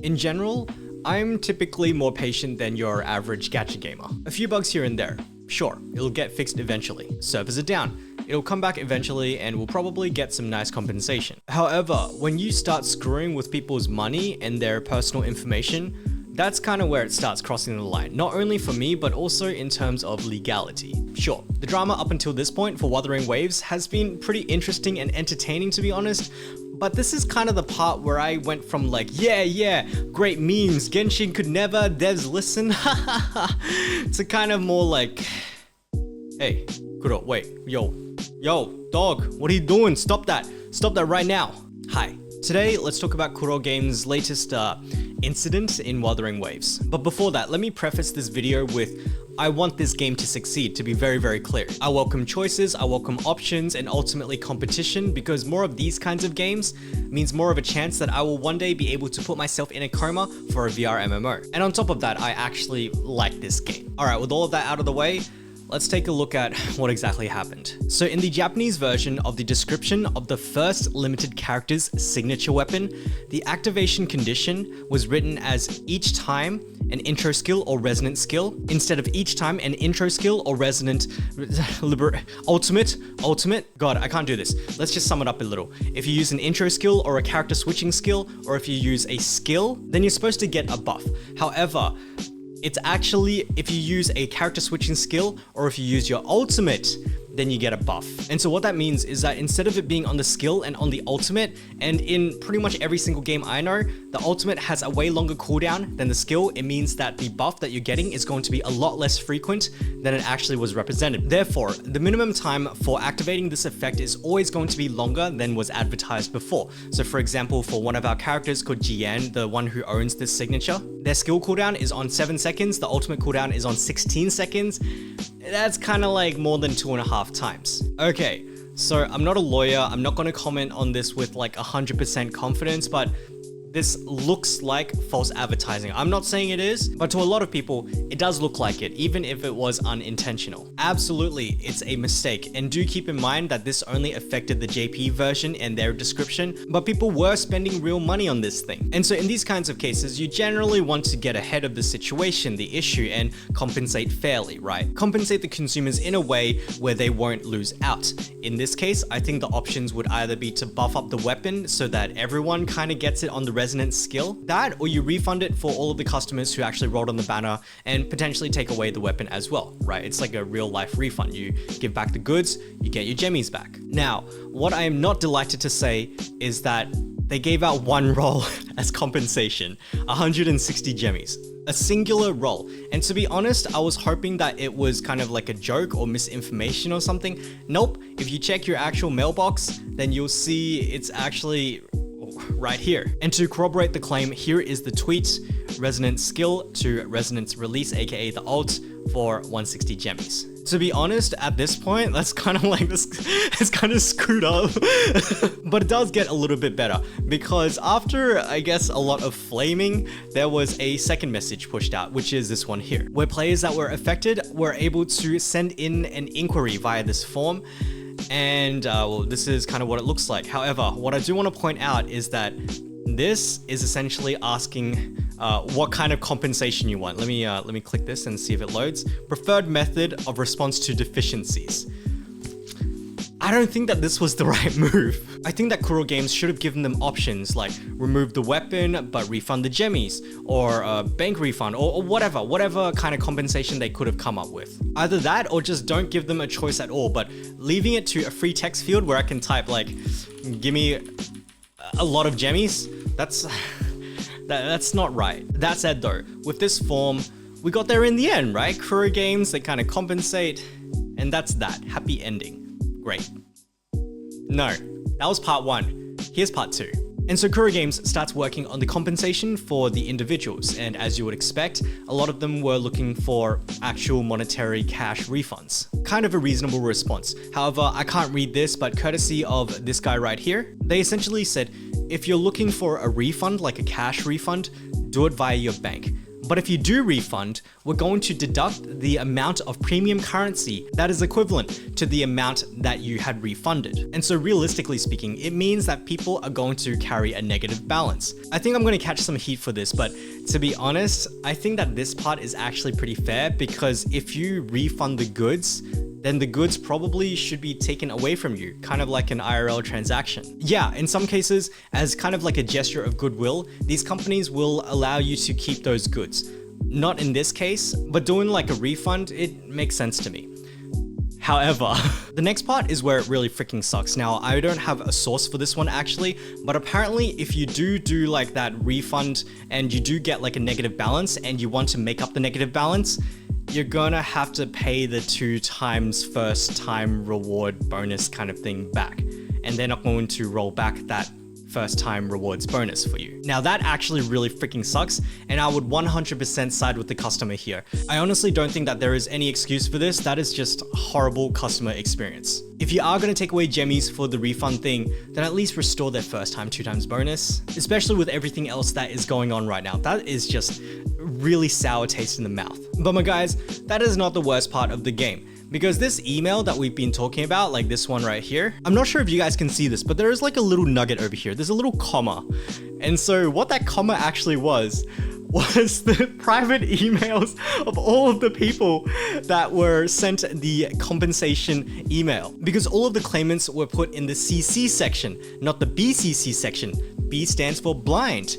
In general, I'm typically more patient than your average gacha gamer. A few bugs here and there. Sure, it'll get fixed eventually. Servers are down. It'll come back eventually and we'll probably get some nice compensation. However, when you start screwing with people's money and their personal information, that's kind of where it starts crossing the line. Not only for me, but also in terms of legality. Sure, the drama up until this point for Wuthering Waves has been pretty interesting and entertaining, to be honest. But this is kind of the part where I went from like, yeah, great memes, Genshin could never, devs listen, to kind of more like, hey, Kuro, wait, yo, dog, what are you doing? Stop that right now. Hi, today let's talk about Kuro Games' latest incident in Wuthering Waves. But before that, let me preface this video with, I want this game to succeed, to be very, very clear. I welcome choices, I welcome options, and ultimately competition, because more of these kinds of games means more of a chance that I will one day be able to put myself in a coma for a VR MMO. And on top of that, I actually like this game. Alright, with all of that out of the way, let's take a look at what exactly happened. So in the Japanese version of the description of the first limited character's signature weapon, the activation condition was written as each time an intro skill or resonant skill, instead of each time an intro skill or resonant ultimate. God, I can't do this. Let's just sum it up a little. If you use an intro skill or a character switching skill, or if you use a skill, then you're supposed to get a buff. However, it's actually if you use a character switching skill or if you use your ultimate, then you get a buff. And so what that means is that instead of it being on the skill and on the ultimate, and in pretty much every single game I know, the ultimate has a way longer cooldown than the skill. It means that the buff that you're getting is going to be a lot less frequent than it actually was represented. Therefore, the minimum time for activating this effect is always going to be longer than was advertised before. So for example, for one of our characters called Jian, the one who owns this signature, their skill cooldown is on 7 seconds, the ultimate cooldown is on 16 seconds. That's kind of like more than 2.5 times. Okay, so I'm not a lawyer, I'm not going to comment on this with like 100% confidence, but this looks like false advertising. I'm not saying it is, but to a lot of people, it does look like it, even if it was unintentional. Absolutely, it's a mistake. And do keep in mind that this only affected the JP version and their description, but people were spending real money on this thing. And so in these kinds of cases, you generally want to get ahead of the situation, the issue, and compensate fairly, right? Compensate the consumers in a way where they won't lose out. In this case, I think the options would either be to buff up the weapon so that everyone kind of gets it on the resonance skill, that, or you refund it for all of the customers who actually rolled on the banner and potentially take away the weapon as well, right? It's like a real life refund. You give back the goods, you get your gemmies back. Now, what I am not delighted to say is that they gave out one roll as compensation, 160 gemmies. A singular roll. And to be honest, I was hoping that it was kind of like a joke or misinformation or something. Nope, if you check your actual mailbox, then you'll see it's actually right here. And to corroborate the claim, here is the tweet: resonance skill to resonance release, aka the ult, for 160 gemmies. To be honest, at this point, that's kind of like this, it's kind of screwed up. But it does get a little bit better, because after, I guess, a lot of flaming, there was a second message pushed out, which is this one here, where players that were affected were able to send in an inquiry via this form. And well, this is kind of what it looks like. However, what I do want to point out is that this is essentially asking what kind of compensation you want. Let me click this and see if it loads. Preferred method of response to deficiencies. I don't think that this was the right move. I think that Kuro Games should have given them options like remove the weapon but refund the gemmies, or bank refund, or whatever kind of compensation they could have come up with. Either that, or just don't give them a choice at all, but leaving it to a free text field where I can type like, give me a lot of gemmies, that's not right. That said though, with this form, we got there in the end, right? Kuro Games, they kind of compensate, and that's that. Happy ending. Great. No, that was part 1. Here's part 2. And so Kuro Games starts working on the compensation for the individuals, and as you would expect, a lot of them were looking for actual monetary cash refunds. Kind of a reasonable response. However, I can't read this, but courtesy of this guy right here, they essentially said, if you're looking for a refund, like a cash refund, do it via your bank. But if you do refund, we're going to deduct the amount of premium currency that is equivalent to the amount that you had refunded. And so realistically speaking, it means that people are going to carry a negative balance. I think I'm going to catch some heat for this, but to be honest, I think that this part is actually pretty fair, because if you refund the goods, then the goods probably should be taken away from you, kind of like an IRL transaction. Yeah, in some cases, as kind of like a gesture of goodwill, these companies will allow you to keep those goods. Not in this case, but doing like a refund, it makes sense to me. However, the next part is where it really freaking sucks. Now, I don't have a source for this one actually, but apparently if you do like that refund and you do get like a negative balance and you want to make up the negative balance, you're gonna have to pay the 2 times first time reward bonus kind of thing back. And they're not going to roll back that first time rewards bonus for you. Now that actually really freaking sucks, and I would 100% side with the customer here. I honestly don't think that there is any excuse for this. That is just horrible customer experience. If you are going to take away gemmies for the refund thing, then at least restore their first time 2 times bonus, especially with everything else that is going on right now. That is just really sour taste in the mouth. But my guys, that is not the worst part of the game. Because this email that we've been talking about, like this one right here, I'm not sure if you guys can see this, but there is like a little nugget over here. There's a little comma. And so what that comma actually was the private emails of all of the people that were sent the compensation email. Because all of the claimants were put in the CC section, not the BCC section. B stands for blind.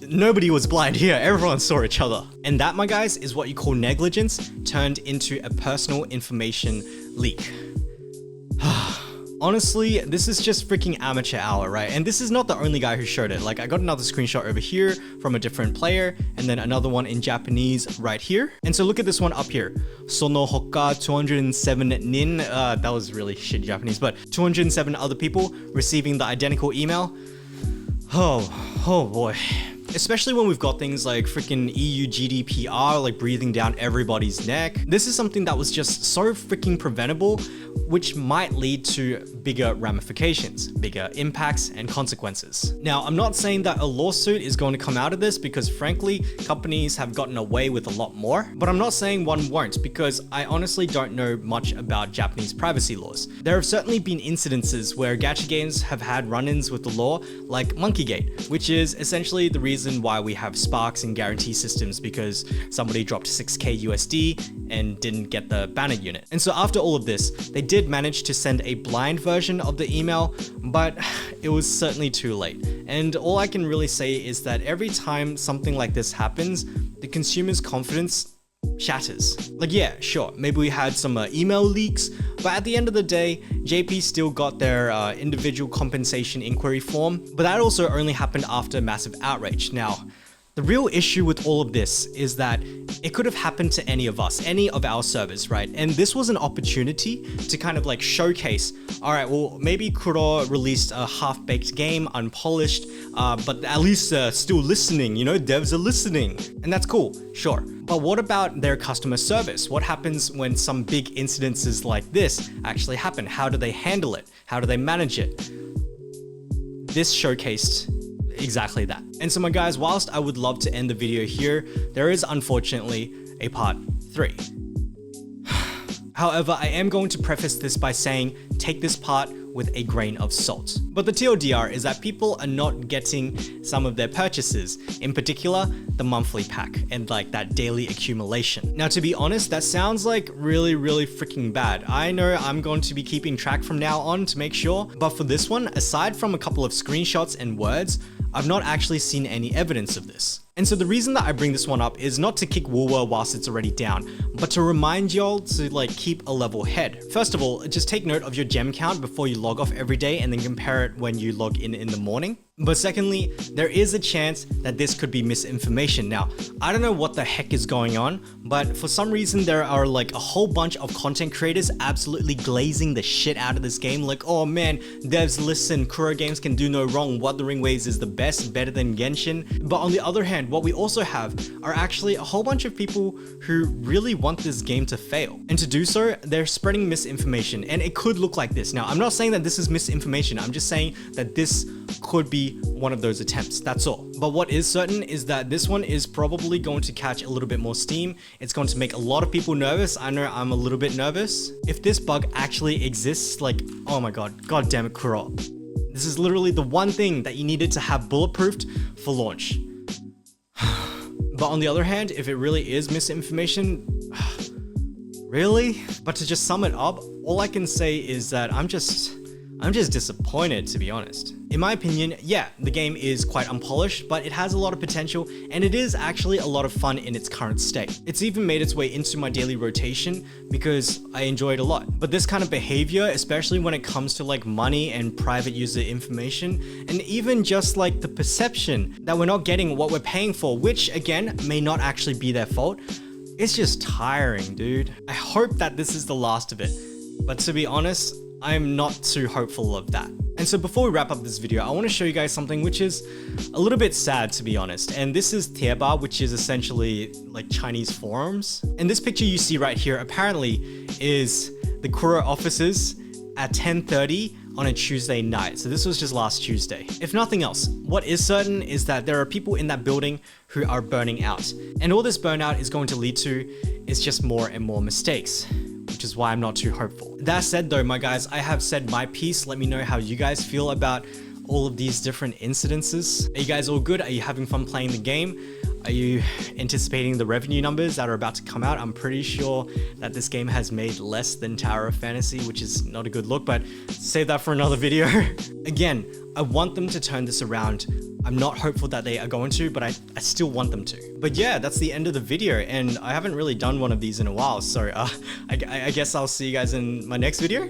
Nobody was blind here, everyone saw each other. And that, my guys, is what you call negligence turned into a personal information leak. Honestly, this is just freaking amateur hour, right? And this is not the only guy who showed it. Like, I got another screenshot over here from a different player, and then another one in Japanese right here. And so look at this one up here. Sono hokka 207 nin, that was really shit Japanese, but 207 other people receiving the identical email. Oh boy. Especially when we've got things like freaking EU GDPR like breathing down everybody's neck. This is something that was just so freaking preventable, which might lead to bigger ramifications, bigger impacts and consequences. Now, I'm not saying that a lawsuit is going to come out of this, because frankly, companies have gotten away with a lot more, but I'm not saying one won't, because I honestly don't know much about Japanese privacy laws. There have certainly been incidences where gacha games have had run-ins with the law, like Monkeygate, which is essentially the reason why we have sparks and guarantee systems, because somebody dropped 6k USD and didn't get the banner unit. And so after all of this, they did manage to send a blind version of the email, but it was certainly too late. And all I can really say is that every time something like this happens, the consumer's confidence shatters. Like, yeah, sure, maybe we had some email leaks, but at the end of the day, JP still got their individual compensation inquiry form, but that also only happened after massive outrage. Now, the real issue with all of this is that it could have happened to any of us, any of our servers, right? And this was an opportunity to kind of like showcase, all right, well, maybe Kuro released a half-baked game, unpolished, but at least still listening, you know, devs are listening. And that's cool, sure. But what about their customer service? What happens when some big incidences like this actually happen? How do they handle it? How do they manage it? This showcased exactly that. And so my guys, whilst I would love to end the video here, there is unfortunately a part 3. However, I am going to preface this by saying, take this part with a grain of salt. But the TLDR is that people are not getting some of their purchases, in particular, the monthly pack and like that daily accumulation. Now, to be honest, that sounds like really freaking bad. I know I'm going to be keeping track from now on to make sure, but for this one, aside from a couple of screenshots and words, I've not actually seen any evidence of this. And so the reason that I bring this one up is not to kick Woolworth whilst it's already down, but to remind y'all to like keep a level head. First of all, just take note of your gem count before you log off every day and then compare it when you log in the morning. But secondly, there is a chance that this could be misinformation. Now, I don't know what the heck is going on, but for some reason there are like a whole bunch of content creators absolutely glazing the shit out of this game. Like, oh man, devs listen, Kuro Games can do no wrong, Wuthering Waves is the best, better than Genshin. But on the other hand, what we also have are actually a whole bunch of people who really want this game to fail. And to do so, they're spreading misinformation, and it could look like this. Now, I'm not saying that this is misinformation, I'm just saying that this could be be one of those attempts, that's all. But what is certain is that this one is probably going to catch a little bit more steam. It's going to make a lot of people nervous. I know I'm a little bit nervous. If this bug actually exists, like, oh my god damn it, Kuro. This is literally the one thing that you needed to have bulletproofed for launch. But on the other hand, if it really is misinformation, really? But to just sum it up, all I can say is that I'm just disappointed, to be honest. In my opinion, yeah, the game is quite unpolished, but it has a lot of potential, and it is actually a lot of fun in its current state. It's even made its way into my daily rotation because I enjoy it a lot. But this kind of behavior, especially when it comes to like money and private user information, and even just like the perception that we're not getting what we're paying for, which again, may not actually be their fault, it's just tiring, dude. I hope that this is the last of it, but to be honest, I'm not too hopeful of that. And so before we wrap up this video, I want to show you guys something which is a little bit sad, to be honest. And this is Tieba, which is essentially like Chinese forums. And this picture you see right here apparently is the Kuro offices at 10:30 on a Tuesday night. So this was just last Tuesday. If nothing else, what is certain is that there are people in that building who are burning out. And all this burnout is going to lead to is just more and more mistakes, which is why I'm not too hopeful. That said though, my guys, I have said my piece. Let me know how you guys feel about all of these different incidences. Are you guys all good? Are you having fun playing the game? Are you anticipating the revenue numbers that are about to come out? I'm pretty sure that this game has made less than Tower of Fantasy, which is not a good look, but save that for another video. Again, I want them to turn this around. I'm not hopeful that they are going to, but I still want them to. But yeah, that's the end of the video, and I haven't really done one of these in a while, so I guess I'll see you guys in my next video.